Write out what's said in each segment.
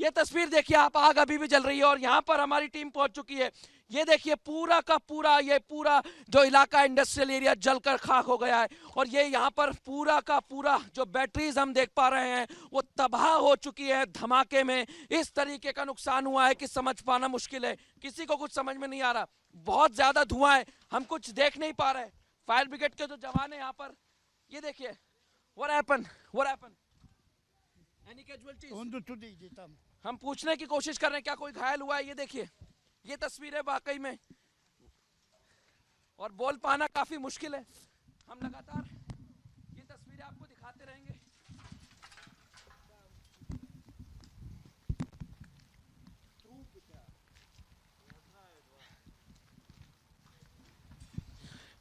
ये तस्वीर देखिए आप, आग अभी भी जल रही है और यहाँ पर हमारी टीम पहुंच चुकी है। ये देखिए पूरा का पूरा ये पूरा जो इलाका इंडस्ट्रियल एरिया जलकर खाक हो गया है और ये यहाँ पर पूरा का पूरा जो बैटरीज हम देख पा रहे हैं वो तबाह हो चुकी है धमाके में। इस तरीके का नुकसान हुआ है कि समझ पाना मुश्किल है, किसी को कुछ समझ में नहीं आ रहा। बहुत ज्यादा धुआं है, हम कुछ देख नहीं पा रहे। फायर ब्रिगेड के जो जवान है यहाँ पर, ये देखिए what happened? Any casualties? हम पूछने की कोशिश कर रहे हैं क्या कोई घायल हुआ है। ये देखिए ये तस्वीर है वाकई में, और बोल पाना काफी मुश्किल है। हम लगातार ये तस्वीरें आपको दिखाते रहेंगे।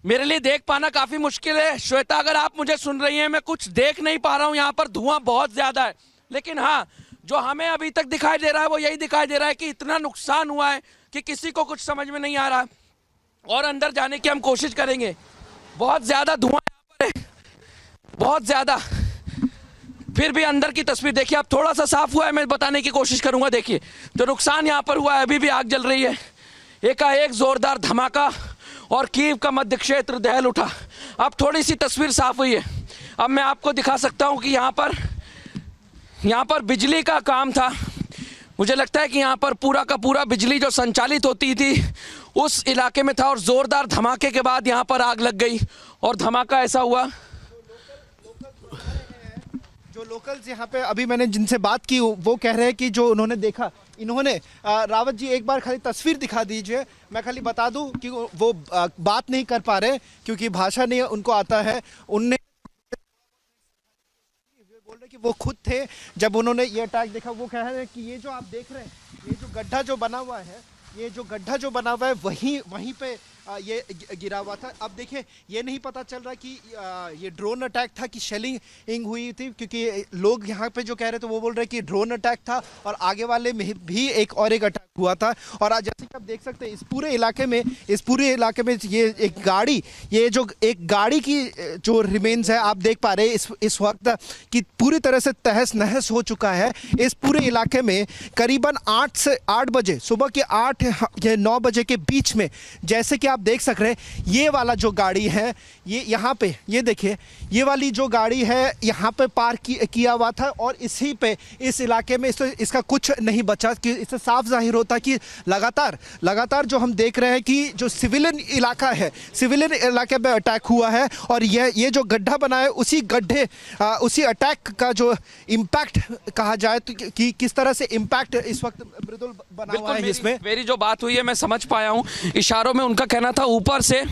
मेरे लिए देख पाना काफी मुश्किल है। श्वेता अगर आप मुझे सुन रही हैं, मैं कुछ देख नहीं पा रहा हूं, यहाँ पर धुआं बहुत ज्यादा है। लेकिन हाँ, जो हमें अभी तक दिखाई दे रहा है वो यही दिखाई दे रहा है कि इतना नुकसान हुआ है कि किसी को कुछ समझ में नहीं आ रहा। और अंदर जाने की हम कोशिश करेंगे। बहुत ज्यादा धुआं यहाँ पर है, बहुत ज्यादा। फिर भी अंदर की तस्वीर देखिए आप, थोड़ा सा साफ हुआ है, मैं बताने की कोशिश करूंगा। देखिए जो नुकसान यहाँ पर हुआ है, अभी भी आग जल रही है। एकाएक जोरदार धमाका और कीव का मध्य क्षेत्र दहल उठा। अब थोड़ी सी तस्वीर साफ हुई है। अब मैं आपको दिखा सकता हूं कि यहाँ पर बिजली का काम था। मुझे लगता है कि यहाँ पर पूरा का पूरा बिजली जो संचालित होती थी उस इलाके में था और जोरदार धमाके के बाद यहाँ पर आग लग गई और धमाका ऐसा हुआ। जो लोकल्स यहाँ पे अभी मैंने जिनसे बात की वो कह रहे हैं कि जो उन्होंने देखा, इन्होंने रावत जी एक बार खाली तस्वीर दिखा दीजिए। मैं खाली बता दूं कि वो बात नहीं कर पा रहे क्योंकि भाषा नहीं उनको आता है। उनने बोल रहे कि वो खुद थे जब उन्होंने ये अटैक देखा। वो कह रहे हैं कि ये जो आप देख रहे हैं, ये जो गड्ढा जो बना हुआ है, ये जो गड्ढा जो बना हुआ है वहीं पे ये गिरा हुआ था। अब देखिए ये नहीं पता चल रहा कि ये ड्रोन अटैक था कि शेलिंग हुई थी, क्योंकि लोग यहाँ पे जो कह रहे थे वो बोल रहे कि ड्रोन अटैक था और आगे वाले में भी एक अटैक हुआ था। और आज जैसे कि आप देख सकते हैं इस पूरे इलाके में ये एक गाड़ी, ये जो एक गाड़ी की जो रिमेन्स है आप देख पा रहे हैं इस वक्त कि पूरी तरह से तहस नहस हो चुका है। इस पूरे इलाके में करीबन 8 बजे, सुबह के 8 या 9 बजे के बीच में, जैसे कि आप देख सक रहे हैं ये वाला जो गाड़ी है, ये यहाँ पे ये देखिए, ये वाली जो गाड़ी है यहाँ पे पार्क किया हुआ था और इसी पे इस इलाके में इसका कुछ नहीं बचा। कि इससे साफ जाहिर होता कि लगातार जो हम देख रहे हैं कि जो सिविलियन इलाका है, सिविलियन इलाके में अटैक हुआ है और ये जो गड्ढा बना है उसी अटैक का जो इम्पैक्ट कहा जाए तो कि किस तरह से इम्पैक्ट इस वक्त मृदुल बना हुआ है। इसमें मेरी जो बात हुई है मैं समझ पाया हूँ, इशारों में उनका कहना था ऊपर से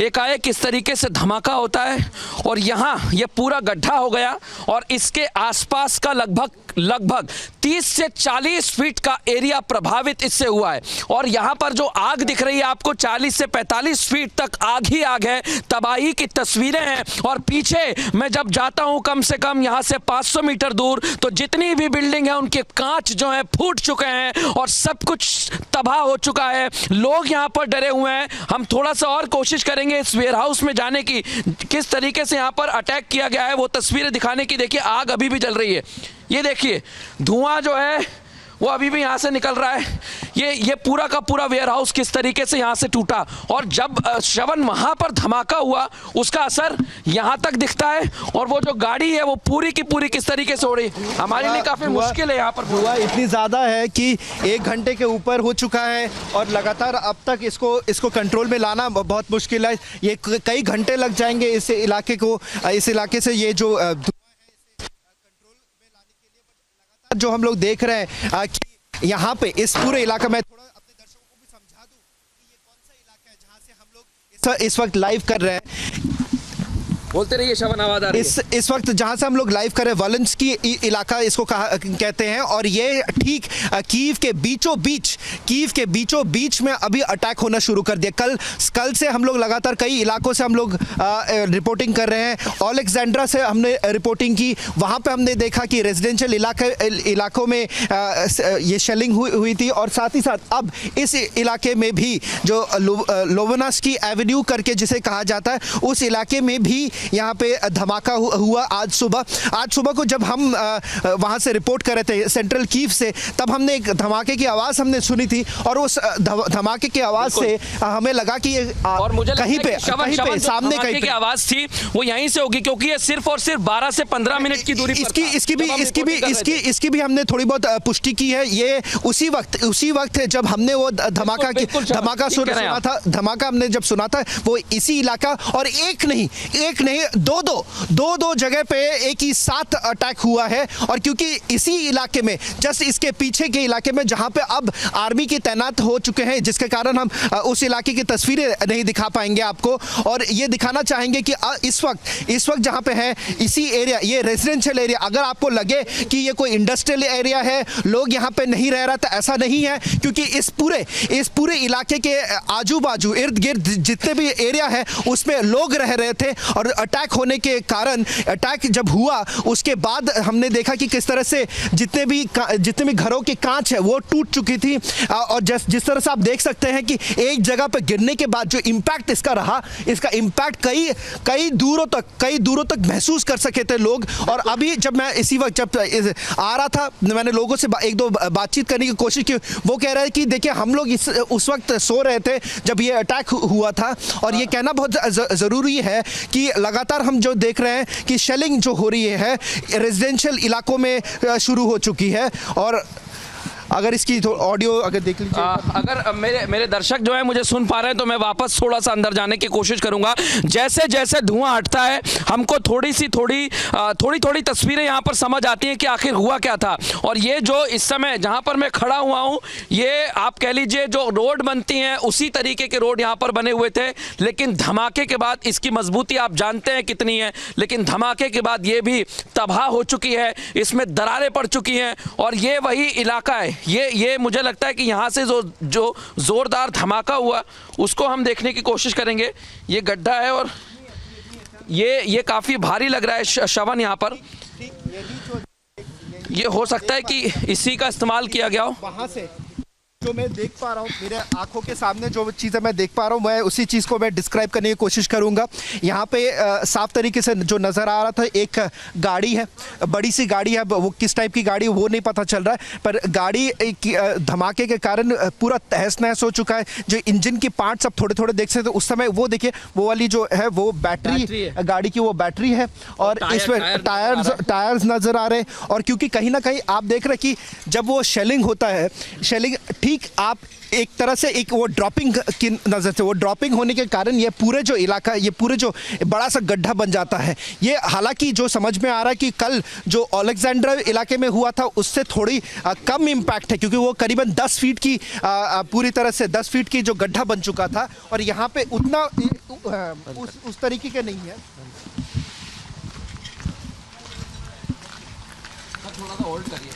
एकाएक इस तरीके से धमाका होता है और यहाँ ये पूरा गड्ढा हो गया और इसके आसपास का लगभग 30 से 40 फीट का एरिया प्रभावित इससे हुआ है। और यहाँ पर जो आग दिख रही है आपको 40 से 45 फीट तक आग ही आग है, तबाही की तस्वीरें हैं। और पीछे मैं जब जाता हूँ कम से कम यहाँ से 500 मीटर दूर, तो जितनी भी बिल्डिंग है उनके कांच जो है फूट चुके हैं और सब कुछ तबाह हो चुका है। लोग यहाँ पर डरे हुए हैं। हम थोड़ा सा और कोशिश करेंगे इस वेयरहाउस में जाने की, किस तरीके से यहाँ पर अटैक किया गया है वो तस्वीरें दिखाने की। देखिए आग अभी भी जल रही है, ये देखिए धुआं जो है वो अभी भी यहाँ से निकल रहा है। ये पूरा का पूरा वेयरहाउस किस तरीके से यहाँ से टूटा और जब श्रवण वहाँ पर धमाका हुआ उसका असर यहाँ तक दिखता है और वो जो गाड़ी है वो पूरी की पूरी किस तरीके से हो रही है। हमारे लिए काफ़ी मुश्किल है यहाँ पर। हुआ इतनी ज़्यादा है कि 1 घंटे के ऊपर हो चुका है और लगातार अब तक इसको कंट्रोल में लाना बहुत मुश्किल है। ये कई घंटे लग जाएंगे इस इलाके से ये जो जो हम लोग देख रहे हैं कि यहाँ पे इस पूरे इलाका में, थोड़ा अपने दर्शकों को भी समझा दूं कि ये कौन सा इलाका है जहाँ से हम लोग इस वक्त लाइव कर रहे हैं। बोलते रहिए श्रवण, आवाज आ रही है। इस वक्त जहां से हम लोग लाइव कर रहे हैं वोलिंस्की इलाका इसको कहते हैं और ये ठीक कीव के बीचों बीच में अभी अटैक होना शुरू कर दिया। कल से हम लोग लगातार कई इलाकों से हम लोग रिपोर्टिंग कर रहे हैं। ओलेक्जेंड्रा से हमने रिपोर्टिंग की, वहां पे हमने देखा कि रेजिडेंशियल इलाकों में ये शेलिंग हुई थी और साथ ही साथ अब इस इलाके में भी जो लोवनास्की एवेन्यू करके जिसे कहा जाता है उस इलाके में भी यहाँ पे धमाका हुआ आज सुबह को जब हम वहाँ से रिपोर्ट कर रहे थे सेंट्रल कीव से, तब हमने एक धमाके की आवाज़ हमने सुनी थी और उस धमाके की आवाज़ से हमें लगा कि ये और मुझे कहीं पे सामने कहीं की आवाज़ थी वो यहीं से होगी, क्योंकि ये सिर्फ और सिर्फ 12 से 15 मिनट की दूरी पर था। इसकी भी हमने थोड़ी बहुत पुष्टि की है। ये उसी वक्त जब हमने वो धमाका हमने जब सुना था वो इसी इलाका, और एक नहीं दो जगह पे एक ही साथ अटैक हुआ है। और क्योंकि इसी इलाके में जस्ट इसके पीछे के इलाके में जहां पे अब आर्मी की तैनात हो चुके हैं, जिसके कारण हम उस इलाके की तस्वीरें नहीं दिखा पाएंगे आपको, और ये दिखाना चाहेंगे कि इस वक्त जहां पे है इसी एरिया, ये रेजिडेंशियल एरिया, अगर आपको लगे कि ये कोई इंडस्ट्रियल एरिया है, लोग यहाँ पे नहीं रह रहा, तो ऐसा नहीं है, क्योंकि इस पूरे इलाके के आजू बाजू इर्द गिर्द जितने भी एरिया है उसमें लोग रह रहे थे। और अटैक होने के कारण, अटैक जब हुआ उसके बाद हमने देखा कि किस तरह से जितने भी घरों के कांच है वो टूट चुकी थी। और जिस तरह से आप देख सकते हैं कि एक जगह पर गिरने के बाद जो इम्पैक्ट इसका रहा, इसका इम्पैक्ट कई दूरों तक महसूस कर सके थे लोग। और अभी जब मैं इसी वक्त जब आ रहा था, मैंने लोगों से एक दो बातचीत करने की कोशिश की। वो कह रहे हैं कि देखिए हम लोग उस वक्त सो रहे थे जब ये अटैक हुआ था, और ये कहना बहुत ज़रूरी है कि लगातार हम जो देख रहे हैं कि शेलिंग जो हो रही है रेजिडेंशियल इलाकों में शुरू हो चुकी है। और अगर इसकी ऑडियो अगर देख लीजिए, अगर मेरे दर्शक जो है मुझे सुन पा रहे हैं तो मैं वापस थोड़ा सा अंदर जाने की कोशिश करूंगा। जैसे जैसे धुआं हटता है हमको थोड़ी तस्वीरें यहाँ पर समझ आती हैं कि आखिर हुआ क्या था। और ये जो इस समय जहाँ पर मैं खड़ा हुआ हूँ, ये आप कह लीजिए जो रोड बनती हैं उसी तरीके के रोड यहाँ पर बने हुए थे, लेकिन धमाके के बाद इसकी मजबूती आप जानते हैं कितनी है, लेकिन धमाके के बाद ये भी तबाह हो चुकी है, इसमें दरारें पड़ चुकी हैं। और ये वही इलाका है, ये मुझे लगता है कि यहाँ से जो जोरदार धमाका हुआ उसको हम देखने की कोशिश करेंगे। ये गड्ढा है और ये काफी भारी लग रहा है श्रवण यहाँ पर। ये हो सकता है कि इसी का इस्तेमाल किया गया हो। वहाँ से जो मैं देख पा रहा हूँ, मेरे आंखों के सामने जो चीज़ें मैं देख पा रहा हूँ, मैं उसी चीज़ को मैं डिस्क्राइब करने की कोशिश करूँगा। यहाँ पे साफ तरीके से जो नज़र आ रहा था, एक गाड़ी है, बड़ी सी गाड़ी है, वो किस टाइप की गाड़ी वो नहीं पता चल रहा है, पर गाड़ी धमाके के कारण पूरा तहस नहस हो चुका है। जो इंजन की पार्ट्स आप थोड़े देख सकते हो, उस समय वो देखिए वो वाली जो है वो बैटरी गाड़ी की वो बैटरी है, और इसमें टायर्स नज़र आ रहे हैं। और क्योंकि कहीं ना कहीं आप देख रहे हैं कि जब वो शेलिंग होता है, शेलिंग ठीक आप एक तरह से एक वो ड्रॉपिंग की नज़र से, वो ड्रॉपिंग होने के कारण ये पूरे जो इलाका, ये पूरे जो बड़ा सा गड्ढा बन जाता है। ये हालांकि जो समझ में आ रहा है कि कल जो अलेक्जेंड्रा इलाके में हुआ था उससे थोड़ी कम इम्पैक्ट है, क्योंकि वो करीबन 10 फीट की पूरी तरह से 10 फीट की जो गड्ढा बन चुका था, और यहाँ पे उतना उस तरीके के नहीं है। थोड़ा सा होल्ड करिए।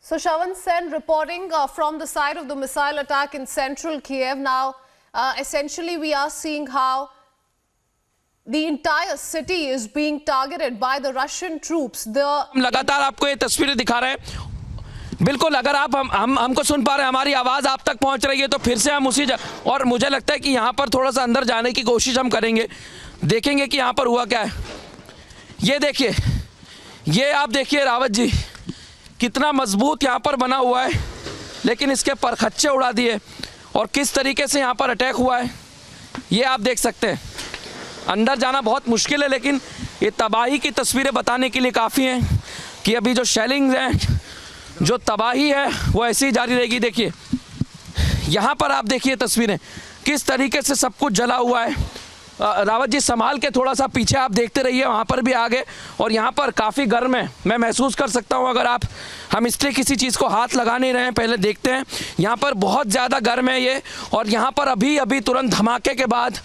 So Shravan Sen reporting from the site of the missile attack in central Kiev. Now, essentially we are seeing how the entire city is being targeted by the Russian troops. लगातार आपको ये तस्वीरें दिखा रहे हैं। बिल्कुल, अगर आप हमको सुन पा रहे हैं, हमारी आवाज़ आप तक पहुंच रही है, तो फिर से हम उसी और मुझे लगता है कि यहाँ पर थोड़ा सा अंदर जाने की कोशिश हम करेंगे, देखेंगे कि यहाँ पर हुआ क्या है। ये देखिए, ये आप देखिए रावत जी, कितना मजबूत यहाँ पर बना हुआ है, लेकिन इसके परखच्चे उड़ा दिए, और किस तरीके से यहाँ पर अटैक हुआ है ये आप देख सकते हैं। अंदर जाना बहुत मुश्किल है, लेकिन ये तबाही की तस्वीरें बताने के लिए काफ़ी हैं कि अभी जो शेलिंग है, जो तबाही है वो ऐसी ही जारी रहेगी। देखिए यहाँ पर आप देखिए तस्वीरें, किस तरीके से सब कुछ जला हुआ है। रावत जी संभाल के थोड़ा सा पीछे आप देखते रहिए, वहाँ पर भी आगे, और यहाँ पर काफ़ी गर्म है, मैं महसूस कर सकता हूँ। अगर हम इसलिए किसी चीज़ को हाथ लगा नहीं रहे हैं, पहले देखते हैं। यहाँ पर बहुत ज़्यादा गर्म है ये, और यहाँ पर अभी तुरंत धमाके के बाद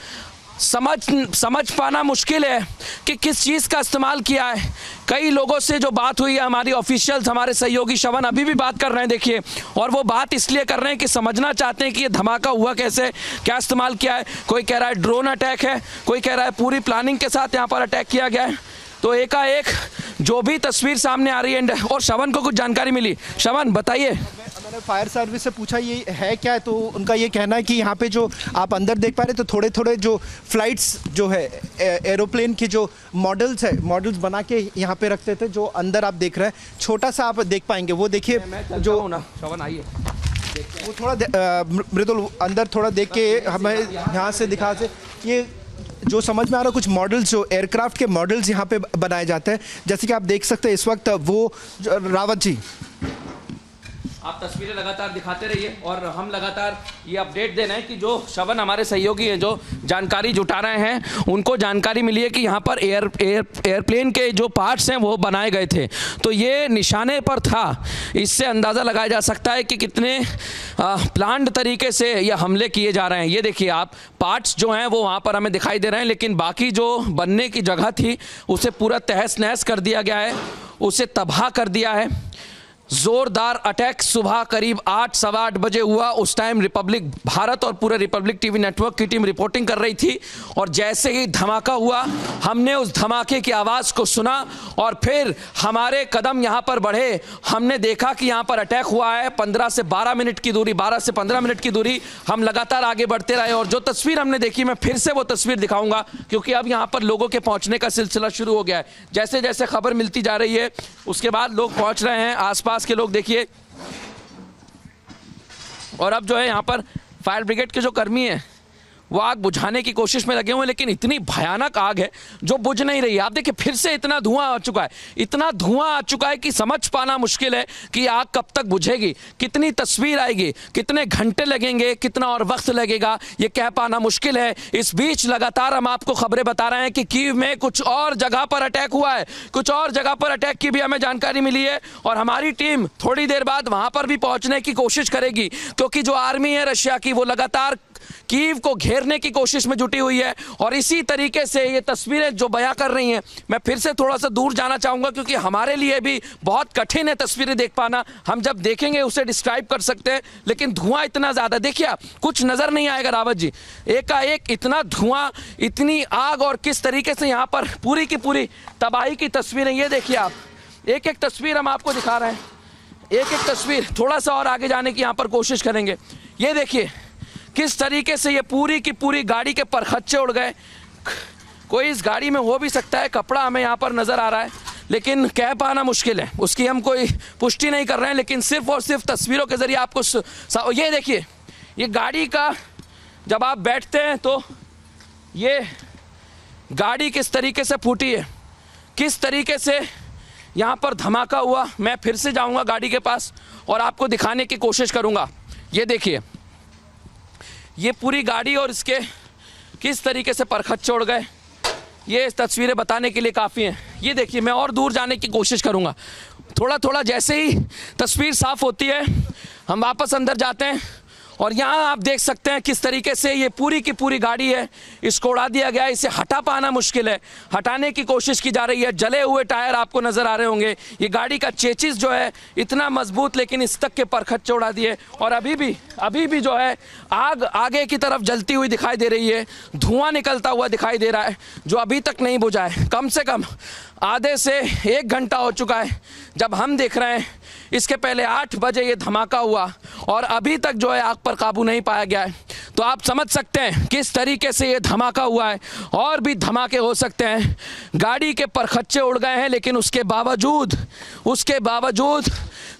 समझ पाना मुश्किल है कि किस चीज़ का इस्तेमाल किया है। कई लोगों से जो बात हुई है, हमारी ऑफिशियल्स, हमारे सहयोगी श्रवण अभी भी बात कर रहे हैं, देखिए, और वो बात इसलिए कर रहे हैं कि समझना चाहते हैं कि ये धमाका हुआ कैसे, क्या इस्तेमाल किया है। कोई कह रहा है ड्रोन अटैक है, कोई कह रहा है पूरी प्लानिंग के साथ यहाँ पर अटैक किया गया है। तो एकाएक जो भी तस्वीर सामने आ रही है, और श्रवण को कुछ जानकारी मिली। श्रवण बताइए। मैंने फायर सर्विस से पूछा ये है क्या, तो उनका ये कहना है कि यहाँ पे जो आप अंदर देख पा रहे, तो थोड़े थोड़े जो फ्लाइट्स जो है एरोप्लेन की जो मॉडल्स बना के यहाँ पे रखते थे, जो अंदर आप देख रहे हैं, छोटा सा आप देख पाएंगे, वो देखिए जो ना श्रवण आइए, वो थोड़ा मृदुल अंदर थोड़ा देख के हमें यहाँ से दिखा से ये जो समझ में आ रहा है, कुछ मॉडल्स जो एयरक्राफ्ट के मॉडल्स यहाँ पे बनाए जाते हैं, जैसे कि आप देख सकते हैं इस वक्त वो रावत जी, आप तस्वीरें लगातार दिखाते रहिए और हम लगातार ये अपडेट दे रहे हैं कि जो श्रवण हमारे सहयोगी हैं, जो जानकारी जुटा रहे हैं, उनको जानकारी मिली है कि यहाँ पर एयरप्लेन के जो पार्ट्स हैं वो बनाए गए थे। तो ये निशाने पर था। इससे अंदाज़ा लगाया जा सकता है कि कितने प्लान्ड तरीके से ये हमले किए जा रहे हैं। ये देखिए आप, पार्ट्स जो हैं वो वहाँ पर हमें दिखाई दे रहे हैं, लेकिन बाकी जो बनने की जगह थी उसे पूरा तहस नहस कर दिया गया है, उसे तबाह कर दिया है। जोरदार अटैक सुबह करीब 8 सवा 8 बजे हुआ। उस टाइम रिपब्लिक भारत और पूरे रिपब्लिक टीवी नेटवर्क की टीम रिपोर्टिंग कर रही थी, और जैसे ही धमाका हुआ, हमने उस धमाके की आवाज़ को सुना और फिर हमारे कदम यहाँ पर बढ़े। हमने देखा कि यहाँ पर अटैक हुआ है। 15 से 12 मिनट की दूरी, 12 से 15 मिनट की दूरी, हम लगातार आगे बढ़ते रहे, और जो तस्वीर हमने देखी, मैं फिर से वो तस्वीर दिखाऊंगा, क्योंकि अब यहाँ पर लोगों के पहुँचने का सिलसिला शुरू हो गया है। जैसे जैसे खबर मिलती जा रही है, उसके बाद लोग पहुँच रहे हैं, आसपास के लोग देखिए। और अब जो है यहाँ पर फायर ब्रिगेड के जो कर्मी हैं वो आग बुझाने की कोशिश में लगे हुए हैं, लेकिन इतनी भयानक आग है जो बुझ नहीं रही है। आप देखिए फिर से इतना धुआं आ चुका है, इतना धुआं आ चुका है कि समझ पाना मुश्किल है कि आग कब तक बुझेगी, कितनी तस्वीर आएगी, कितने घंटे लगेंगे, कितना और वक्त लगेगा, ये कह पाना मुश्किल है। इस बीच लगातार हम आपको खबरें बता रहे हैं कि कीव में कुछ और जगह पर अटैक हुआ है, कुछ और जगह पर अटैक की भी हमें जानकारी मिली है, और हमारी टीम थोड़ी देर बाद वहां पर भी पहुंचने की कोशिश करेगी, क्योंकि जो आर्मी है रशिया की, वो लगातार कीव को घेरने की कोशिश में जुटी हुई है। और इसी तरीके से ये तस्वीरें जो बयां कर रही हैं, मैं फिर से थोड़ा सा दूर जाना चाहूँगा, क्योंकि हमारे लिए भी बहुत कठिन है तस्वीरें देख पाना। हम जब देखेंगे उसे डिस्क्राइब कर सकते हैं, लेकिन धुआं इतना ज़्यादा, देखिए आप, कुछ नज़र नहीं आएगा रावत जी। एकाएक इतना धुआं, इतनी आग, और किस तरीके से यहाँ पर पूरी की पूरी तबाही की तस्वीरें। ये देखिए आप, एक एक तस्वीर हम आपको दिखा रहे हैं, एक एक तस्वीर। थोड़ा सा और आगे जाने की यहाँ पर कोशिश करेंगे। ये देखिए किस तरीके से ये पूरी की पूरी गाड़ी के परखच्चे उड़ गए। कोई इस गाड़ी में हो भी सकता है, कपड़ा हमें यहाँ पर नज़र आ रहा है, लेकिन कह पाना मुश्किल है, उसकी हम कोई पुष्टि नहीं कर रहे हैं, लेकिन सिर्फ और सिर्फ तस्वीरों के ज़रिए आपको ये देखिए, ये गाड़ी का जब आप बैठते हैं तो ये गाड़ी किस तरीके से फूटी है, किस तरीके से यहाँ पर धमाका हुआ। मैं फिर से जाऊँगा गाड़ी के पास और आपको दिखाने की कोशिश करूँगा। ये देखिए, ये पूरी गाड़ी और इसके किस तरीके से परखच्चे उड़ गए, ये तस्वीरें बताने के लिए काफ़ी हैं। ये देखिए, मैं और दूर जाने की कोशिश करूँगा। थोड़ा थोड़ा जैसे ही तस्वीर साफ़ होती है, हम वापस अंदर जाते हैं, और यहाँ आप देख सकते हैं किस तरीके से ये पूरी की पूरी गाड़ी है, इसको उड़ा दिया गया है। इसे हटा पाना मुश्किल है, हटाने की कोशिश की जा रही है। जले हुए टायर आपको नज़र आ रहे होंगे। ये गाड़ी का चेचिस जो है इतना मजबूत, लेकिन इस तक के परखच्चे उड़ा दिए, और अभी भी जो है आग आगे की तरफ जलती हुई दिखाई दे रही है। धुआं निकलता हुआ दिखाई दे रहा है, जो अभी तक नहीं बुझा है। कम से कम आधे से 1 घंटा हो चुका है जब हम देख रहे हैं। इसके पहले 8 बजे ये धमाका हुआ, और अभी तक जो है आग पर काबू नहीं पाया गया है। तो आप समझ सकते हैं किस तरीके से ये धमाका हुआ है। और भी धमाके हो सकते हैं। गाड़ी के परखच्चे उड़ गए हैं, लेकिन उसके बावजूद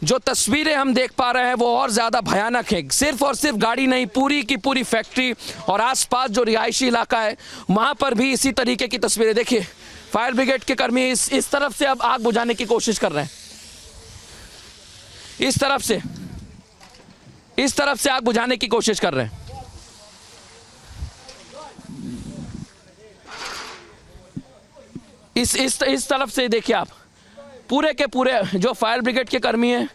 जो तस्वीरें हम देख पा रहे हैं वो और ज़्यादा भयानक है। सिर्फ और सिर्फ गाड़ी नहीं, पूरी की पूरी फैक्ट्री और आसपास जो रिहायशी इलाका है वहाँ पर भी इसी तरीके की तस्वीरें। देखिए, फायर ब्रिगेड के कर्मी इस तरफ से अब आग बुझाने की कोशिश कर रहे हैं, इस तरफ से आग बुझाने की कोशिश कर रहे हैं। इस तरफ से देखिए आप, पूरे के पूरे जो फायर ब्रिगेड के कर्मी हैं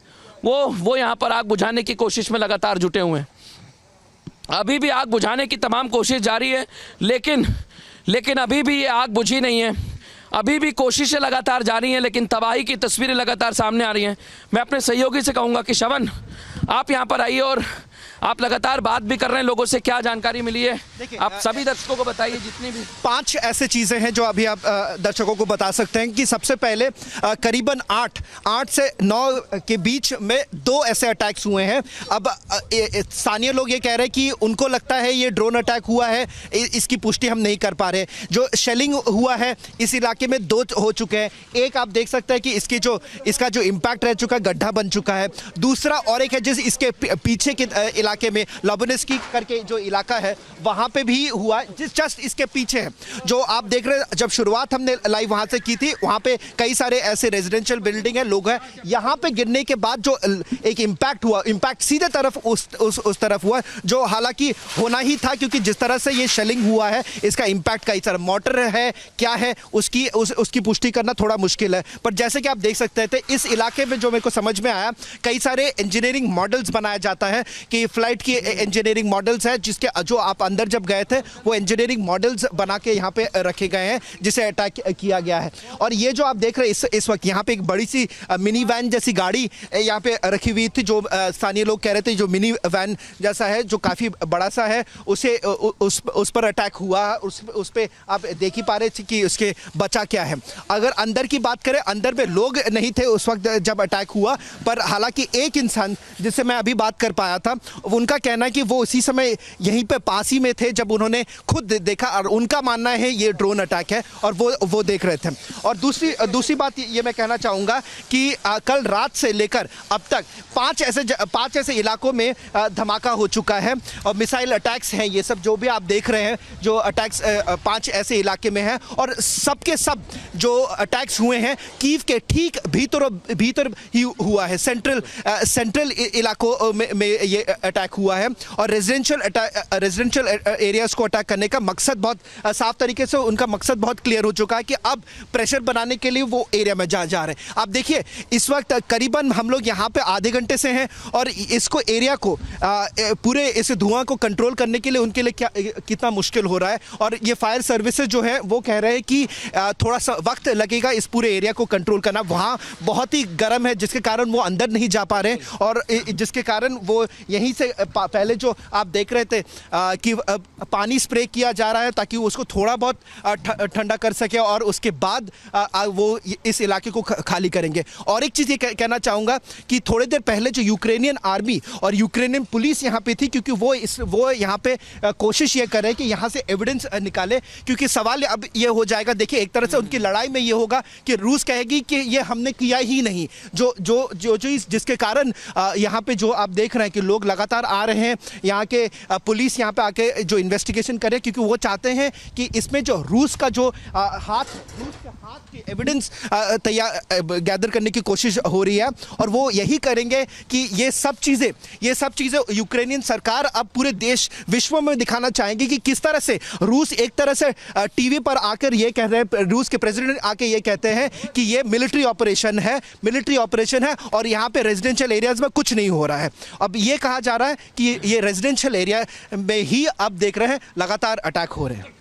वो यहाँ पर आग बुझाने की कोशिश में लगातार जुटे हुए हैं। अभी भी आग बुझाने की तमाम कोशिश जारी है, लेकिन लेकिन अभी भी ये आग बुझी नहीं है, अभी भी कोशिशें लगातार जारी हैं, लेकिन तबाही की तस्वीरें लगातार सामने आ रही हैं। मैं अपने सहयोगी से कहूँगा कि श्रवण, आप यहाँ पर आइए और आप लगातार बात भी कर रहे हैं लोगों से, क्या जानकारी मिली है आप सभी दर्शकों को बताइए जितनी भी। 5 ऐसे चीज़ें हैं जो अभी आप दर्शकों को बता सकते हैं कि सबसे पहले करीबन 8 से 9 के बीच में 2 ऐसे अटैक्स हुए हैं। अब स्थानीय लोग ये कह रहे हैं कि उनको लगता है ये ड्रोन अटैक हुआ है, इसकी पुष्टि हम नहीं कर पा रहे। जो शेलिंग हुआ है इस इलाके में 2 हो चुके हैं। एक आप देख सकते हैं कि इसका जो इम्पैक्ट रह चुका है, गड्ढा बन चुका है। दूसरा और एक है जिस इसके पीछे के इलाके में लबनेस्की करके जो इलाका है वहां पे भी हुआ, जिस जस्ट इसके पीछे है जो आप देख रहे हैं। जब शुरुआत हमने लाइव वहां से की थी, वहां पे कई सारे ऐसे रेजिडेंशियल बिल्डिंग है, लोग हैं। यहां पे गिरने के बाद जो एक इम्पैक्ट हुआ, इम्पैक्ट सीधे तरफ उस तरफ हुआ, जो हालांकि होना ही था क्योंकि जिस तरह से ये शेलिंग हुआ है इसका इम्पैक्ट कई सारे मोटर है, क्या है उसकी पुष्टि करना थोड़ा मुश्किल है। पर जैसे कि आप देख सकते थे इस इलाके में जो मेरे को समझ में आया, कई सारे इंजीनियरिंग मॉडल्स बनाया जाता है कि फ्लाइट की इंजीनियरिंग मॉडल्स है, जिसके जो आप अंदर जब गए थे वो इंजीनियरिंग मॉडल्स बना के यहाँ पे रखे गए हैं जिसे अटैक किया गया है। और ये जो आप देख रहे हैं इस वक्त यहाँ पे एक बड़ी सी मिनी वैन जैसी गाड़ी यहाँ पे रखी हुई थी, जो स्थानीय लोग कह रहे थे जो मिनी वैन जैसा है, जो काफ़ी बड़ा सा है, उसे उस पर अटैक हुआ। उस पर आप देख ही पा रहे थे कि उसके बचा क्या है। अगर अंदर की बात करें, अंदर में लोग नहीं थे उस वक्त जब अटैक हुआ, पर हालांकि एक इंसान जिससे मैं अभी बात कर पाया था, उनका कहना है कि वो उसी समय यहीं पे पास ही में थे जब उन्होंने खुद देखा, और उनका मानना है ये ड्रोन अटैक है और वो देख रहे थे। और दूसरी बात ये मैं कहना चाहूँगा कि कल रात से लेकर अब तक 5 ऐसे इलाकों में धमाका हो चुका है और मिसाइल अटैक्स हैं। ये सब जो भी आप देख रहे हैं, जो अटैक्स 5 ऐसे इलाके में हैं, और सबके सब जो अटैक्स हुए हैं कीव के ठीक भीतर ही हुआ है। सेंट्रल इलाकों में ये अटैक हुआ है। और रेजिडेंशियल एरियाज को अटैक करने का मकसद बहुत साफ तरीके से, उनका मकसद बहुत क्लियर हो चुका है कि अब प्रेशर बनाने के लिए वो एरिया में जा रहे हैं। आप देखिए इस वक्त करीबन हम लोग यहाँ पे आधे घंटे से हैं और इसको एरिया को पूरे इस धुआं को कंट्रोल करने के लिए उनके लिए कितना मुश्किल हो रहा है। और ये फायर सर्विसेज जो है वो कह रहे हैं कि थोड़ा सा वक्त लगेगा इस पूरे एरिया को कंट्रोल करना। वहाँ बहुत ही गर्म है जिसके कारण वो अंदर नहीं जा पा रहे, और जिसके कारण वो यहीं से पहले जो आप देख रहे थे कि पानी स्प्रे किया जा रहा है ताकि उसको थोड़ा बहुत ठंडा कर सके, और उसके बाद वो इस इलाके को खाली करेंगे। और एक चीज़ ये कहना चाहूँगा कि थोड़ी देर पहले जो यूक्रेनियन आर्मी और यूक्रेनियन पुलिस यहाँ पे थी, क्योंकि वो यहाँ पे कोशिश ये कर रहे हैं कि यहाँ से एविडेंस निकाले, क्योंकि सवाल अब ये हो जाएगा, देखिए एक तरह से उनकी लड़ाई में ये होगा कि रूस कहेगी कि ये हमने किया ही नहीं, जो जिसके कारण यहाँ पे जो आप देख रहे हैं कि लोग लगातार आ रहे हैं, यहाँ के पुलिस यहाँ पे आके जो इन्वेस्टिगेशन करे, क्योंकि वो चाहते हैं कि इसमें जो रूस के हाथ की एविडेंस तैयार गैदर करने की कोशिश हो रही है। और वो यही करेंगे कि ये सब चीज़ें यूक्रेनियन सरकार अब पूरे देश विश्व में दिखाना चाहेंगे कि किस तरह से रूस एक तरह से टीवी पर आकर ये कह रहे हैं, रूस के प्रेसिडेंट आके ये कहते हैं कि ये मिलिट्री ऑपरेशन है और यहाँ पे रेजिडेंशियल एरियाज में कुछ नहीं हो रहा है। अब ये कहा जा रहा है कि ये रेजिडेंशियल एरिया में ही अब देख रहे हैं लगातार अटैक हो रहे हैं।